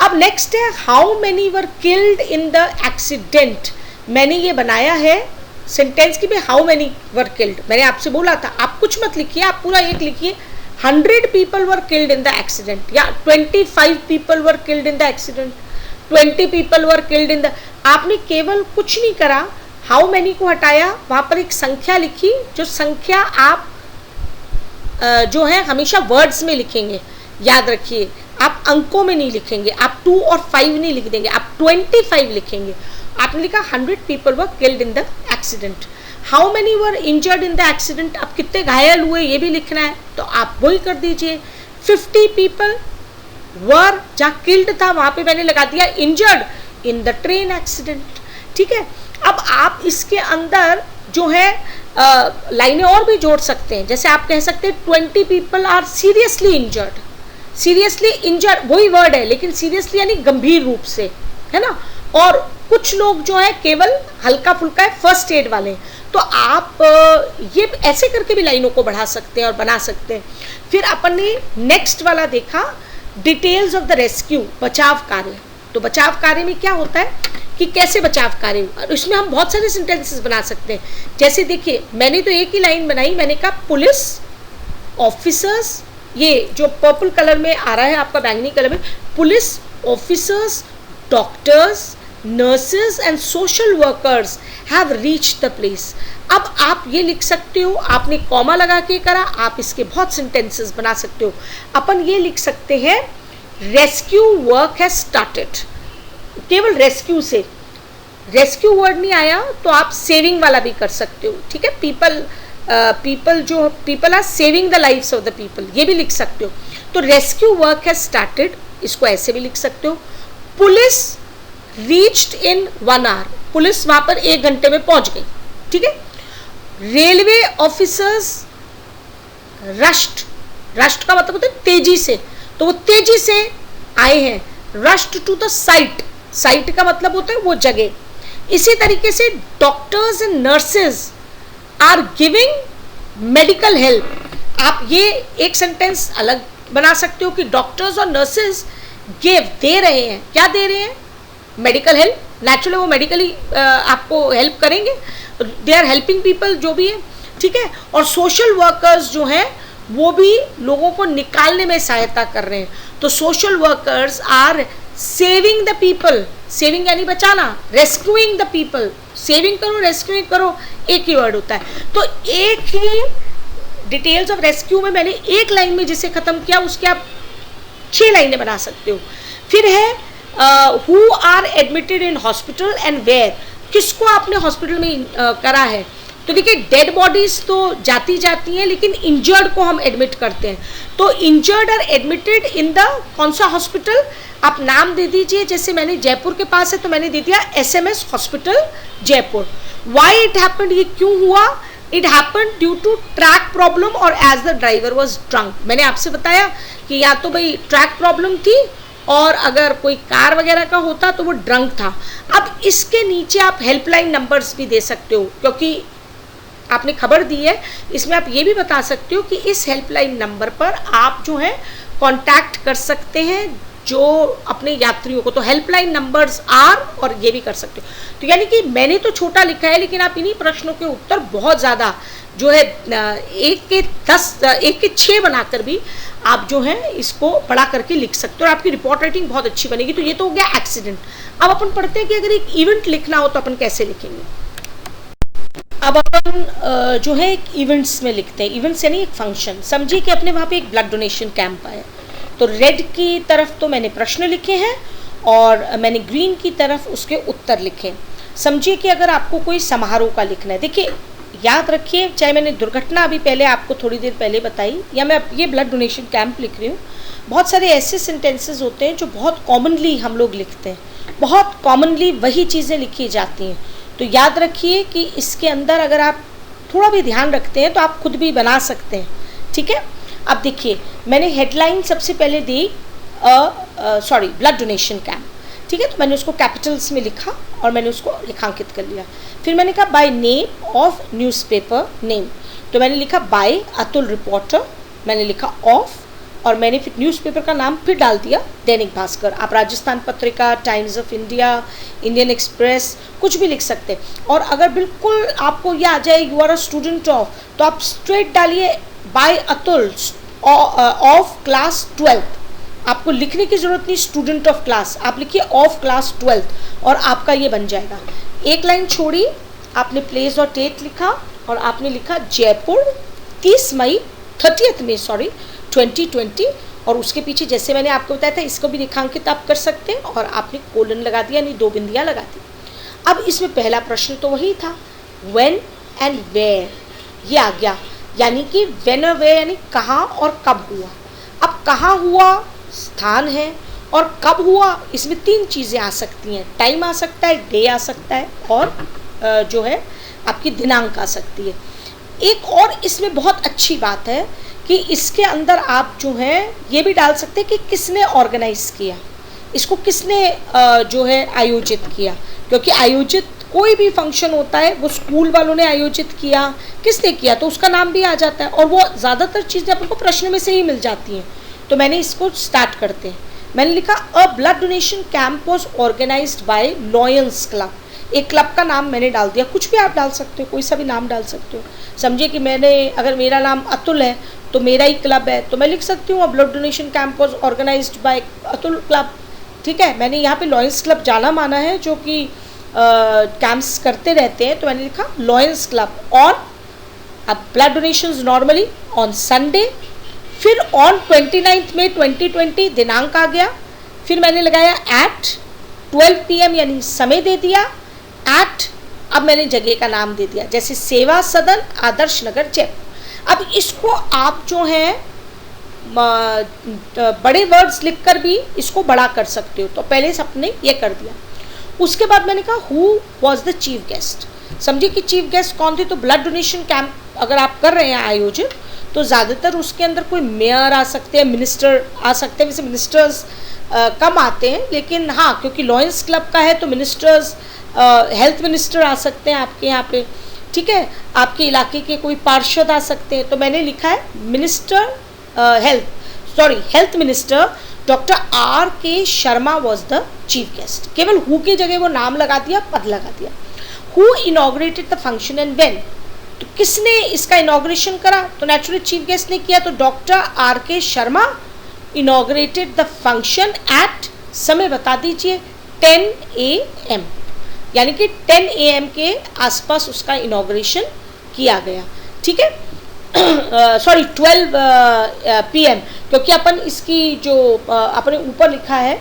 अब नेक्स्ट है how many were killed in the accident. मैंने ये बनाया है सेंटेंस की भी, हाउ मेनी वर किल्ड। मैंने आपसे बोला था आप कुछ मत लिखिए, आप पूरा एक लिखिए 100 people were killed in the accident, या 25 people were killed in the accident, 20 people were killed in the. आपने केवल कुछ नहीं करा, हाउ मेनी को हटाया, वहाँ पर एक संख्या लिखी, जो संख्या आप जो है हमेशा वर्ड्स में लिखेंगे, याद रखिए। आप अंकों में नहीं लिखेंगे, आप 2 और 5 नहीं लिख देंगे, आप 25 लिखेंगे। आपने लिखा 100 people were killed in the accident. How many were injured in the accident, आप कितने घायल हुए ये भी लिखना है, तो आप वही कर दीजिए। 50 people वर, जहाँ किल्ड था वहाँ पे मैंने लगा दिया injured in the train accident, ठीक है। अब आप इसके अंदर जो है लाइनें और भी जोड़ सकते हैं, जैसे आप कह सकते हैं 20 people are seriously injured. Seriously injured वही वर्ड है, लेकिन सीरियसली यानी गंभीर रूप से, है ना। और कुछ लोग जो है केवल हल्का फुल्का है, फर्स्ट एड वाले। तो आप ये ऐसे करके भी लाइनों को बढ़ा सकते हैं और बना सकते हैं। फिर अपन ने नेक्स्ट वाला देखा डिटेल्स ऑफ द रेस्क्यू, बचाव कार्य। तो बचाव कार्य में क्या होता है कि कैसे बचाव कार्य, और इसमें हम बहुत सारे सेंटेंसेस बना सकते हैं। जैसे देखिए मैंने तो एक ही लाइन बनाई, मैंने कहा पुलिस ऑफिसर्स, ये जो पर्पल कलर में आ रहा है आपका बैंगनी कलर में, police officers, doctors, nurses and social workers have reached the place. अब आप ये लिख सकते हो, आपने कॉमा लगा के करा, आप इसके बहुत सेंटेंसेस बना सकते हो। अपन ये लिख सकते हैं रेस्क्यू वर्क हैज स्टार्टेड, केवल रेस्क्यू से, रेस्क्यू वर्ड नहीं आया तो आप सेविंग वाला भी कर सकते हो, ठीक है। People are saving the lives of the people, ये भी लिख सकते हो। तो रेस्क्यू वर्क हैज स्टार्टेड, इसको ऐसे भी लिख सकते हो। Police reached in 1 hour, police वहां पर 1 घंटे में पहुंच गई, ठीक है। रेलवे ऑफिसर्स रश्ड, रश्ड का मतलब होता है तेजी से, तो वो तेजी से आए हैं। Rushed to the site, site का मतलब होता है वो जगह। इसी तरीके से doctors and nurses are giving medical help. आप ये एक सेंटेंस अलग बना सकते हो कि डॉक्टर्स और नर्सेज गिव, दे रहे हैं, क्या दे रहे हैं? Medical help. नेचुरली वो मेडिकली आपको हेल्प करेंगे, दे आर हेल्पिंग पीपल, जो भी है, ठीक है। और सोशल वर्कर्स जो हैं वो भी लोगों को निकालने में सहायता कर रहे हैं। तो social workers are saving the people, saving यानी बचाना, रेस्क्यूइंग द पीपल, सेविंग करो रेस्क्यूइंग करो एक ही वर्ड होता है। तो एक ही डिटेल्स ऑफ रेस्क्यू में मैंने एक लाइन में जिसे खत्म किया उसके आप 6 लाइनें बना सकते हो। फिर है who are admitted in hospital and where, किसको आपने हॉस्पिटल में करा है? तो देखिए डेड बॉडीज तो जाती हैं, लेकिन इंजर्ड को हम एडमिट करते हैं। तो injured are admitted in the कौन सा हॉस्पिटल? आप नाम दे दीजिए, जैसे मैंने जयपुर के पास है तो मैंने दे दिया SMS hospital Jaipur. Why it happened, ये क्यों हुआ? It happened due to track problem और as the driver was drunk. मैंने आपसे बताया कि या तो भाई ट्रैक प्रॉब्लम थी और अगर कोई कार वगैरह का होता तो वो ड्रंक था। अब इसके नीचे आप हेल्पलाइन नंबर्स भी दे सकते हो, क्योंकि आपने खबर दी है, इसमें आप ये भी बता सकते हो कि इस हेल्पलाइन नंबर पर आप जो है कांटेक्ट कर सकते हैं जो अपने यात्रियों को। तो हेल्पलाइन नंबर्स आर, और ये भी कर सकते हो। तो यानी कि मैंने तो छोटा लिखा है, लेकिन आप इन्हीं प्रश्नों के उत्तर बहुत ज़्यादा जो है 1 के 6 बनाकर भी आप जो है इसको बड़ा करके लिख सकते हो और आपकी रिपोर्ट राइटिंग बहुत अच्छी बनेगी। तो ये तो हो गया एक्सीडेंट। अब अपन पढ़ते हैं कि अगर एक इवेंट लिखना हो तो अपन कैसे लिखेंगे। अब अपन जो है एक इवेंट्स में लिखते हैं। इवेंट्स यानी एक फंक्शन। समझिए कि अपने वहाँ पे एक ब्लड डोनेशन कैंप आया, तो रेड की तरफ तो मैंने प्रश्न लिखे हैं और मैंने ग्रीन की तरफ उसके उत्तर लिखे। समझिए कि अगर आपको कोई समारोह का लिखना है, देखिए याद रखिए, चाहे मैंने दुर्घटना अभी पहले आपको थोड़ी देर पहले बताई या मैं ये ब्लड डोनेशन कैंप लिख रही हूँ, बहुत सारे ऐसे सेंटेंसेस होते हैं जो बहुत कॉमनली हम लोग लिखते हैं, बहुत कॉमनली वही चीज़ें लिखी जाती हैं। तो याद रखिए कि इसके अंदर अगर आप थोड़ा भी ध्यान रखते हैं तो आप खुद भी बना सकते हैं, ठीक है। अब देखिए मैंने हेडलाइन सबसे पहले दी ब्लड डोनेशन कैंप, ठीक है। तो मैंने उसको कैपिटल्स में लिखा और मैंने उसको रेखांकित कर लिया। फिर मैंने कहा by name of newspaper name, तो मैंने लिखा बाय अतुल रिपोर्टर, मैंने लिखा ऑफ, और मैंने फिर न्यूज़पेपर का नाम फिर डाल दिया दैनिक भास्कर। आप Rajasthan Patrika, times of India, Indian express, कुछ भी लिख सकते हैं। और अगर बिल्कुल आपको ये आ जाए you are a student of, तो आप स्ट्रेट डालिए bye Atul of class 12th। आपको लिखने की ज़रूरत नहीं स्टूडेंट ऑफ क्लास, आप लिखिए ऑफ क्लास 12th और आपका ये बन जाएगा। एक लाइन छोड़ी, आपने प्लेस और डेट लिखा और आपने लिखा जयपुर 30 मई 2020, और उसके पीछे जैसे मैंने आपको बताया था इसको भी रेखांकित आप कर सकते हैं और आपने कोलन लगा दिया, यानी 2 बिंदियाँ लगा दी। अब इसमें पहला प्रश्न तो वही था, व्हेन एंड वेयर, ये आ गया, यानी कि व्हेन और वेयर यानी कहाँ और कब हुआ। अब कहाँ हुआ स्थान है और कब हुआ, इसमें 3 चीज़ें आ सकती हैं, टाइम आ सकता है, डे आ सकता है और जो है आपकी दिनांक आ सकती है। एक और इसमें बहुत अच्छी बात है कि इसके अंदर आप जो है ये भी डाल सकते हैं कि किसने ऑर्गेनाइज किया, इसको किसने जो है आयोजित किया, क्योंकि आयोजित कोई भी फंक्शन होता है वो स्कूल वालों ने आयोजित किया, किसने किया, तो उसका नाम भी आ जाता है और वो ज़्यादातर चीज़ें आपको प्रश्न में से ही मिल जाती हैं। तो मैंने इसको स्टार्ट करते हैं। मैंने लिखा a blood donation camp was organized by lions club. एक क्लब का नाम मैंने डाल दिया, कुछ भी आप डाल सकते हो, कोई सा भी नाम डाल सकते हो। समझिए कि मैंने, अगर मेरा नाम अतुल है तो मेरा ही क्लब है, तो मैं लिख सकती हूँ a blood donation camp was organized by Atul club, ठीक है। मैंने यहाँ पे लॉयंस क्लब जाना माना है जो कि कैंप्स करते रहते हैं, तो मैंने लिखा लॉयंस क्लब ऑन, अब blood donations normally on Sunday, फिर ऑन 29 मई 2020 दिनांक आ गया, फिर मैंने लगाया एट 12 PM यानी समय दे दिया, एट, अब मैंने जगह का नाम दे दिया, जैसे सेवा सदन आदर्श नगर जयपुर। अब इसको आप जो है बड़े वर्ड्स लिखकर भी इसको बड़ा कर सकते हो, तो पहले सबने ये कर दिया। उसके बाद मैंने कहा who was the chief guest. समझिए कि चीफ गेस्ट कौन थे, तो ब्लड डोनेशन कैंप अगर आप कर रहे हैं आयोजित तो ज़्यादातर उसके अंदर कोई मेयर आ सकते हैं, मिनिस्टर आ सकते हैं, वैसे मिनिस्टर्स कम आते हैं, लेकिन हाँ क्योंकि लॉयंस क्लब का है तो मिनिस्टर्स हेल्थ मिनिस्टर आ सकते हैं आपके यहाँ पे, ठीक है, आपके इलाके के कोई पार्षद आ सकते हैं। तो मैंने लिखा है हेल्थ मिनिस्टर डॉक्टर आर के Sharma was the chief guest. केवल हु की जगह वो नाम लगा दिया, पद लगा दिया। Who inaugurated the function and when, तो किसने इसका इनॉग्रेशन करा, तो नेचुरली चीफ गेस्ट ने किया। तो डॉक्टर आर के Sharma inaugurated the function at, समय बता दीजिए, 10 AM, यानी कि 10 AM के आसपास उसका इनॉग्रेशन किया गया, ठीक है। सॉरी 12 PM, क्योंकि अपन इसकी जो अपने ऊपर लिखा है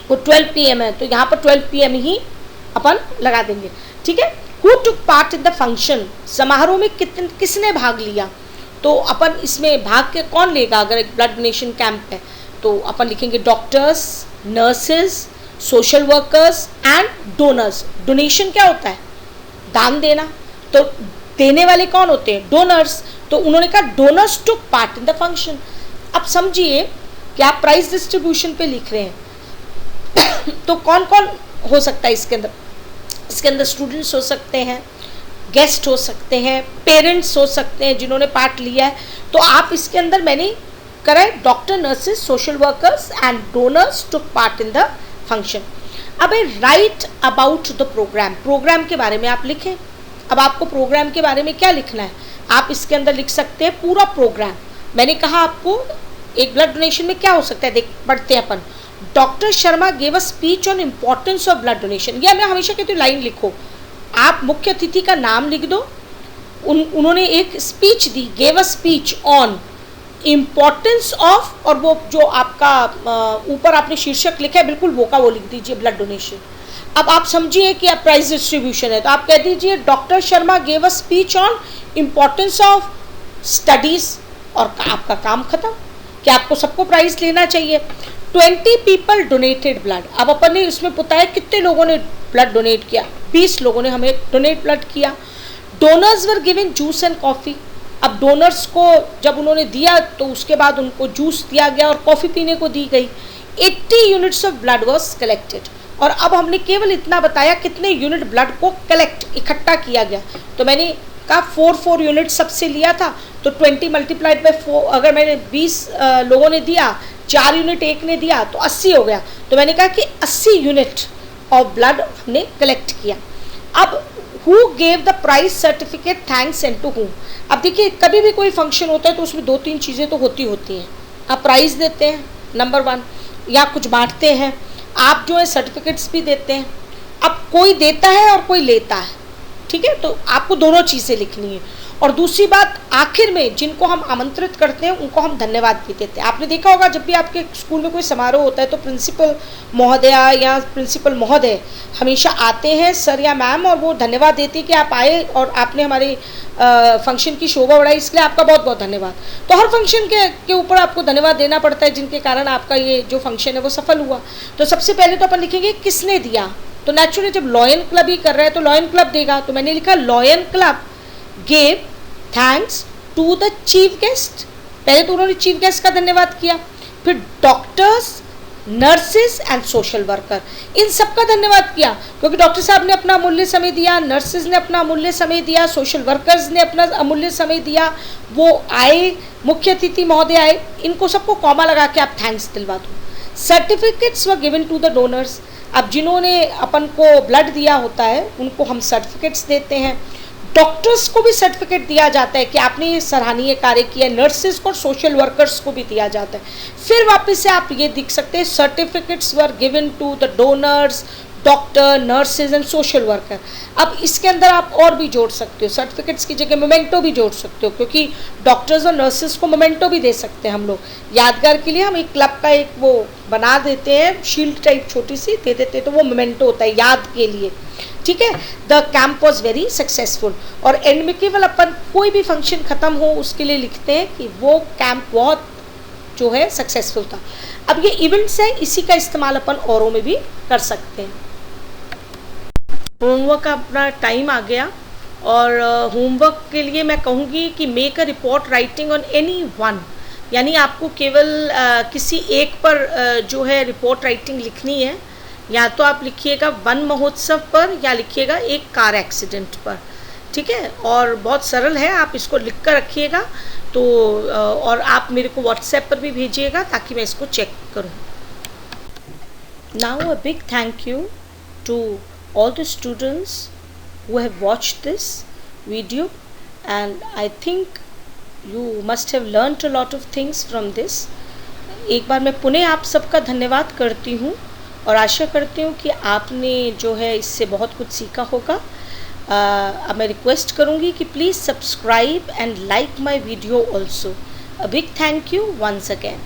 वो 12 PM है, तो यहाँ पर 12 PM ही अपन लगा देंगे, ठीक है। Who took part in the function, समारोह में किसने भाग लिया, तो अपन इसमें भाग के कौन लेगा अगर एक ब्लड डोनेशन कैंप है, तो अपन लिखेंगे doctors, nurses, social workers and donors. Donation क्या होता है, दान देना, तो देने वाले कौन होते हैं, डोनर्स। तो उन्होंने कहा donors took part in the function. अब समझिए कि आप प्राइज डिस्ट्रीब्यूशन पे लिख रहे हैं तो कौन कौन हो सकता है इसके अंदर, इसके अंदर स्टूडेंट्स हो सकते हैं, गेस्ट हो सकते हैं, पेरेंट्स हो सकते हैं जिन्होंने पार्ट लिया है। तो आप इसके अंदर मैंने करा है doctor, nurses, social workers and donors took part in the function. अब write about the program, program के बारे में आप लिखें। अब आपको प्रोग्राम के बारे में क्या लिखना है, आप इसके अंदर लिख सकते हैं पूरा प्रोग्राम। मैंने कहा आपको एक ब्लड डोनेशन में क्या हो सकता है, देख पढ़ते हैं अपन। Doctor Sharma gave a speech on importance of blood donation, या मैं हमेशा कहती हूँ लाइन लिखो, आप मुख्य अतिथि का नाम लिख दो। उन्होंने एक speech the, gave a speech on importance of, और वो जो आपका ऊपर आपने शीर्षक लिखा है बिल्कुल वो का वो लिख दीजिए, ब्लड डोनेशन। अब आप समझिए कि आप प्राइज डिस्ट्रीब्यूशन है, तो आप कह दीजिए doctor Sharma gave a speech on importance of studies, और आपका काम खत्म कि आपको सबको प्राइज लेना चाहिए। 20 पीपल डोनेटेड ब्लड, अब अपन ने इसमें बताया कितने लोगों ने ब्लड डोनेट किया, 20 लोगों ने हमें डोनेट ब्लड किया। Donors were given juice and coffee, अब डोनर्स को जब उन्होंने दिया तो उसके बाद उनको जूस दिया गया और कॉफ़ी पीने को दी गई। 80 units of blood was collected, और अब हमने केवल इतना बताया कितने यूनिट ब्लड को कलेक्ट, इकट्ठा किया गया। तो मैंने कहा 4 यूनिट सबसे लिया था, तो 20 मल्टीप्लाइड बाई 4, अगर मैंने 20 लोगों ने दिया, 4 यूनिट एक ने दिया, तो 80 हो गया। तो मैंने कहा कि 80 यूनिट ऑफ ब्लड हमने कलेक्ट किया। अब who gave the prize certificate thanks and to whom, अब देखिए कभी भी कोई फंक्शन होता है तो उसमें 2-3 चीज़ें तो होती हैं। आप प्राइज़ देते हैं नंबर 1, या कुछ बांटते हैं, आप जो है सर्टिफिकेट्स भी देते हैं। अब कोई देता है और कोई लेता है, ठीक है, तो आपको दोनों चीज़ें लिखनी है। और दूसरी बात, आखिर में जिनको हम आमंत्रित करते हैं उनको हम धन्यवाद भी देते हैं। आपने देखा होगा जब भी आपके स्कूल में कोई समारोह होता है तो प्रिंसिपल महोदया या प्रिंसिपल महोदय हमेशा आते हैं, सर या मैम, और वो धन्यवाद देते हैं कि आप आए और आपने हमारे फंक्शन की शोभा बढ़ाई, इसलिए आपका बहुत बहुत धन्यवाद। तो हर फंक्शन के ऊपर आपको धन्यवाद देना पड़ता है जिनके कारण आपका ये जो फंक्शन है वो सफल हुआ। तो सबसे पहले तो अपन लिखेंगे किसने दिया, तो नेचुरली जब लॉयन क्लब ही कर रहा है तो लॉयन क्लब देगा, तो मैंने लिखा Lion Club gave thanks to the chief guest. पहले तो उन्होंने चीफ गेस्ट का धन्यवाद किया, फिर doctors, nurses and social worker, इन सबका धन्यवाद किया, क्योंकि डॉक्टर साहब ने अपना अमूल्य समय दिया, नर्सेज ने अपना अमूल्य समय दिया, सोशल वर्कर्स ने अपना अमूल्य समय दिया, वो आए, मुख्य अतिथि महोदय आए, इनको सबको कॉमा लगा के आप थैंक्स दिलवा दो। Certificates were given to the donors, अब जिन्होंने अपन को ब्लड दिया होता है उनको हम सर्टिफिकेट्स देते हैं। डॉक्टर्स को भी सर्टिफिकेट दिया जाता है कि आपने ये सराहनीय कार्य किया, नर्सेज को और सोशल वर्कर्स को भी दिया जाता है। फिर वापस से आप ये देख सकते हैं certificates were given to the donors, doctor, nurses and social worker. अब इसके अंदर आप और भी जोड़ सकते हो, सर्टिफिकेट्स की जगह मोमेंटो भी जोड़ सकते हो, क्योंकि डॉक्टर्स और नर्सेज को मोमेंटो भी दे सकते हैं हम लोग। यादगार के लिए हम एक क्लब का एक वो बना देते हैं, शील्ड टाइप छोटी सी दे देते हैं, तो वो मोमेंटो होता है याद के लिए, ठीक है। The camp was very successful, और एंड में केवल अपन कोई भी फंक्शन खत्म हो उसके लिए लिखते हैं कि वो कैंप बहुत जो है सक्सेसफुल था। अब ये इवेंट्स है, इसी का इस्तेमाल अपन औरों में भी कर सकते हैं। होमवर्क का अपना टाइम आ गया, और होमवर्क के लिए मैं कहूँगी कि make a report writing on any one, यानी आपको केवल किसी एक पर जो है रिपोर्ट राइटिंग लिखनी है, या तो आप लिखिएगा वन महोत्सव पर या लिखिएगा एक कार एक्सीडेंट पर, ठीक है। और बहुत सरल है, आप इसको लिख कर रखिएगा। तो और आप मेरे को व्हाट्सएप पर भी भेजिएगा ताकि मैं इसको चेक करूँ। Now a big thank you to all the students who have watched this video, and I think you must have learnt a lot of things from this. एक बार मैं पुनः आप सबका धन्यवाद करती हूँ और आशा करती हूँ कि आपने जो है इससे बहुत कुछ सीखा होगा। अब मैं रिक्वेस्ट करूँगी कि please subscribe and like my video also. A big thank you once again.